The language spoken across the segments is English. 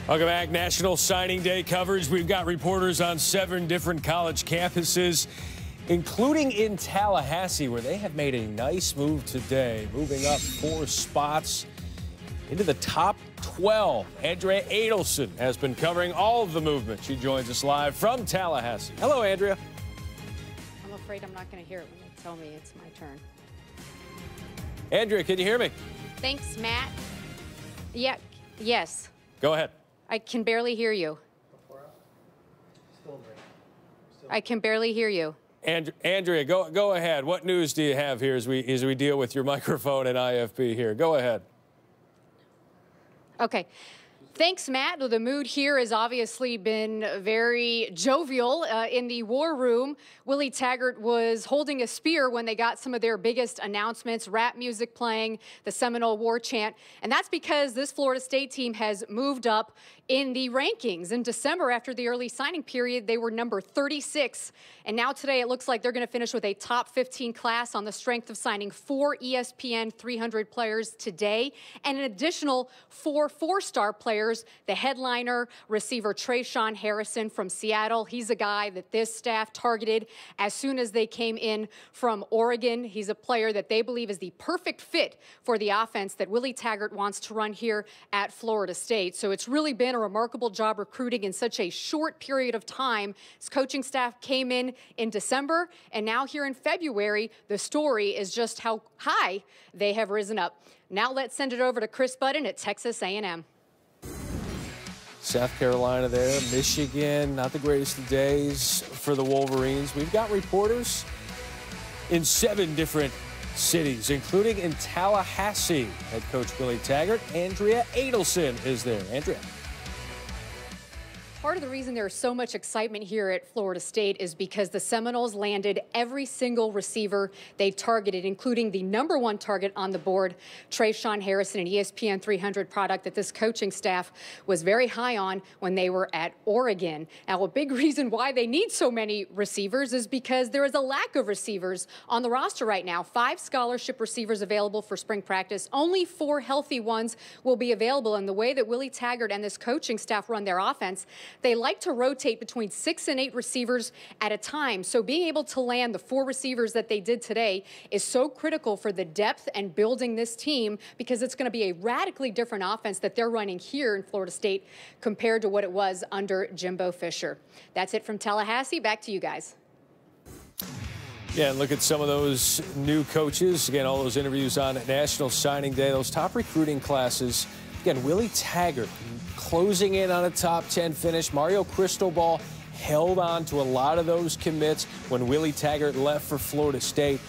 Welcome back. National Signing Day coverage. We've got reporters on 7 different college campuses, including in Tallahassee, where they have made a nice move today, moving up 4 spots into the top 12. Andrea Adelson has been covering all of the movement. She joins us live from Tallahassee. Hello, Andrea. I'm afraid I'm not going to hear it when they tell me it's my turn. Andrea, can you hear me? Thanks, Matt. Yeah, yes. Go ahead. I can barely hear you. I can barely hear you. Andrea, go ahead. What news do you have here as we deal with your microphone and IFB here? Go ahead. Okay. Thanks, Matt. The mood here has obviously been very jovial in the war room. Willie Taggart was holding a spear when they got some of their biggest announcements, rap music playing, the Seminole War chant. And that's because this Florida State team has moved up in the rankings. In December, after the early signing period, they were number 36. And now today, it looks like they're going to finish with a top 15 class on the strength of signing 4 ESPN 300 players today and an additional 4 four-star players. The headliner, receiver Trayshawn Harrison from Seattle. He's a guy that this staff targeted as soon as they came in from Oregon. He's a player that they believe is the perfect fit for the offense that Willie Taggart wants to run here at Florida State. So it's really been a remarkable job recruiting in such a short period of time. His coaching staff came in December, and now here in February, the story is just how high they have risen up. Now let's send it over to Chris Budden at Texas A&M. South Carolina there, Michigan, not the greatest of days for the Wolverines. We've got reporters in 7 different cities, including in Tallahassee. Head coach Willie Taggart, Andrea Adelson is there. Andrea. Part of the reason there's so much excitement here at Florida State is because the Seminoles landed every single receiver they targeted, including the #1 target on the board, Trayshawn Harrison, an ESPN 300 product that this coaching staff was very high on when they were at Oregon. Now, a big reason why they need so many receivers is because there is a lack of receivers on the roster right now. 5 scholarship receivers available for spring practice. Only 4 healthy ones will be available. And the way that Willie Taggart and this coaching staff run their offense, they like to rotate between 6 and 8 receivers at a time. So being able to land the 4 receivers that they did today is so critical for the depth and building this team, because it's going to be a radically different offense that they're running here in Florida State compared to what it was under Jimbo Fisher. That's it from Tallahassee. Back to you guys. Yeah, and look at some of those new coaches. Again, all those interviews on National Signing Day, those top recruiting classes. Again, Willie Taggart closing in on a top 10 finish. Mario Cristobal held on to a lot of those commits when Willie Taggart left for Florida State.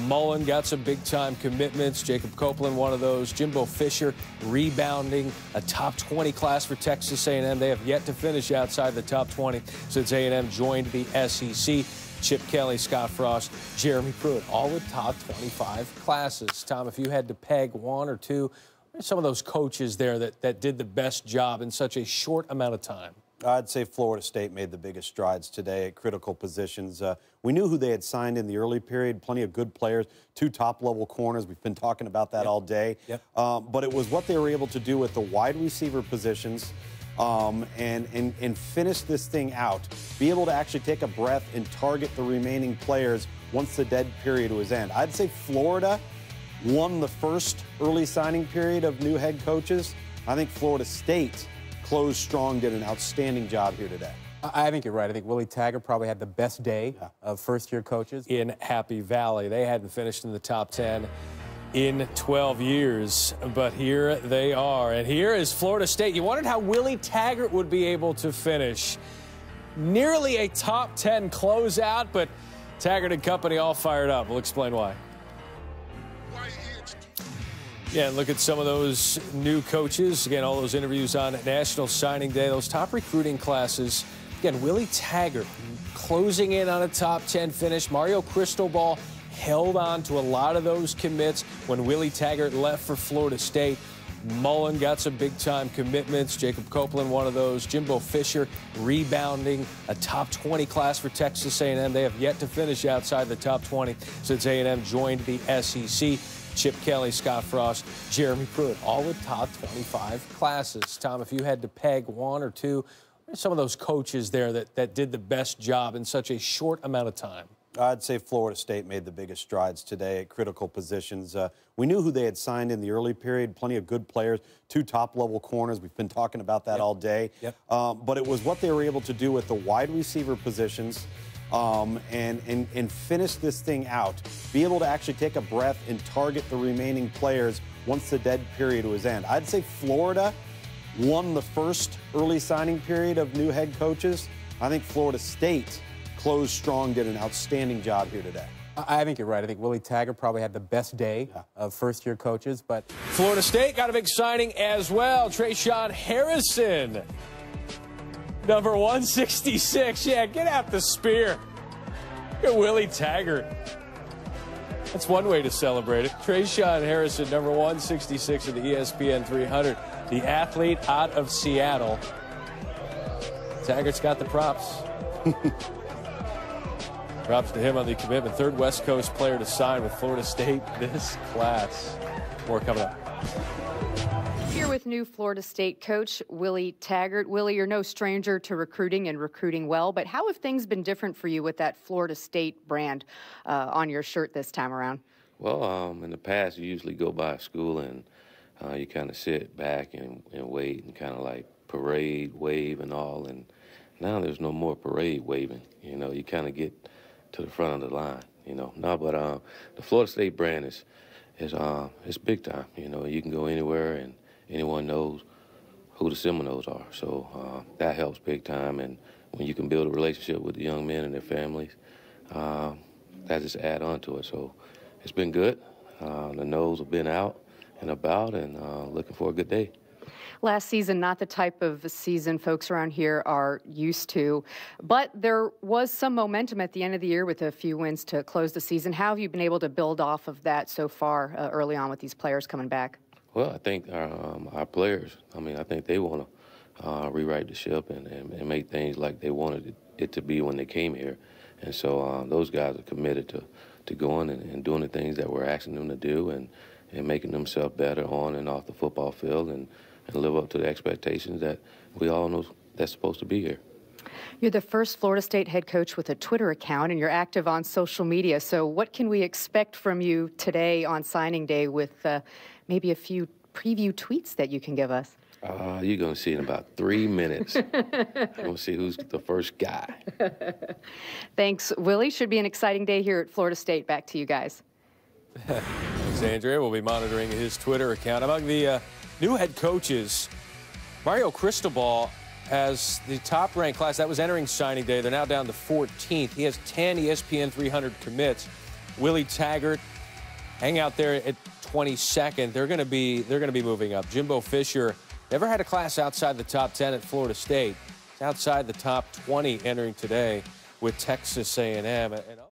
Mullen got some big-time commitments. Jacob Copeland, one of those. Jimbo Fisher rebounding, a top 20 class for Texas A&M. They have yet to finish outside the top 20 since A&M joined the SEC. Chip Kelly, Scott Frost, Jeremy Pruitt, all with top 25 classes. Tom, if you had to peg 1 or 2, some of those coaches there that did the best job in such a short amount of time? I'd say Florida State made the biggest strides today at critical positions. We knew who they had signed in the early period, plenty of good players, 2 top-level corners. We've been talking about that all day. Yep. But it was what they were able to do with the wide receiver positions and finish this thing out, be able to actually take a breath and target the remaining players once the dead period was end. I'd say Florida won the first early signing period of new head coaches. I think Florida State closed strong, did an outstanding job here today. I think you're right. I think Willie Taggart probably had the best day of first-year coaches. In Happy Valley, they hadn't finished in the top 10 in 12 years, but here they are. And here is Florida State. You wondered how Willie Taggart would be able to finish. Nearly a top 10 closeout, but Taggart and company all fired up. We'll explain why. Yeah, and look at some of those new coaches. Again, all those interviews on National Signing Day, those top recruiting classes. Again, Willie Taggart closing in on a top 10 finish. Mario Cristobal held on to a lot of those commits when Willie Taggart left for Florida State. Mullen got some big-time commitments. Jacob Copeland, one of those. Jimbo Fisher rebounding, a top 20 class for Texas A&M. They have yet to finish outside the top 20 since A&M joined the SEC. Chip Kelly, Scott Frost, Jeremy Pruitt, all with top 25 classes. Tom, if you had to peg one or two, some of those coaches there that did the best job in such a short amount of time? I'd say Florida State made the biggest strides today at critical positions. We knew who they had signed in the early period, plenty of good players, 2 top-level corners. We've been talking about that all day. But it was what they were able to do with the wide receiver positions and finish this thing out, be able to actually take a breath and target the remaining players once the dead period was end. I'd say Florida won the first early signing period of new head coaches. I think Florida State closed strong, did an outstanding job here today. I think you're right. I think Willie Taggart probably had the best day of first-year coaches, but Florida State got a big signing as well. Trayshawn Harrison, number 166. Yeah, get out the spear. Look at Willie Taggart. That's one way to celebrate it. Trayshawn Harrison, number 166 of the ESPN 300, the athlete out of Seattle. Taggart's got the props. Props to him on the commitment. 3rd West Coast player to sign with Florida State this class. More coming up. Here with new Florida State coach Willie Taggart. Willie, you're no stranger to recruiting and recruiting well, but how have things been different for you with that Florida State brand on your shirt this time around? Well, in the past, you usually go by a school and you kind of sit back and wait and kind of like parade, wave and all. And now there's no more parade waving. You know, you kind of get to the front of the line, you know. No, but the Florida State brand is big time. You know, you can go anywhere and anyone knows who the Seminoles are. So that helps big time. And when you can build a relationship with the young men and their families, that just add on to it. So it's been good. The Noles have been out and about and looking for a good day. Last season, not the type of season folks around here are used to, but there was some momentum at the end of the year with a few wins to close the season. How have you been able to build off of that so far early on with these players coming back? Well, I think our players, I think they want to rewrite the ship and make things like they wanted it to be when they came here. And so those guys are committed to going and doing the things that we're asking them to do and making themselves better on and off the football field and live up to the expectations that we all know that's supposed to be here. You're the first Florida State head coach with a Twitter account, and you're active on social media. So what can we expect from you today on signing day with maybe a few preview tweets that you can give us? You're going to see in about 3 minutes. I'm going to see who's the first guy. Thanks, Willie. Should be an exciting day here at Florida State. Back to you guys. Thanks, Andrea. We'll be monitoring his Twitter account. Among the new head coaches, Mario Cristobal has the top-ranked class. That was entering signing day. They're now down to 14th. He has 10 ESPN 300 commits. Willie Taggart, hang out there at 22nd. They're going to be moving up. Jimbo Fisher never had a class outside the top 10 at Florida State. He's outside the top 20 entering today with Texas A&M.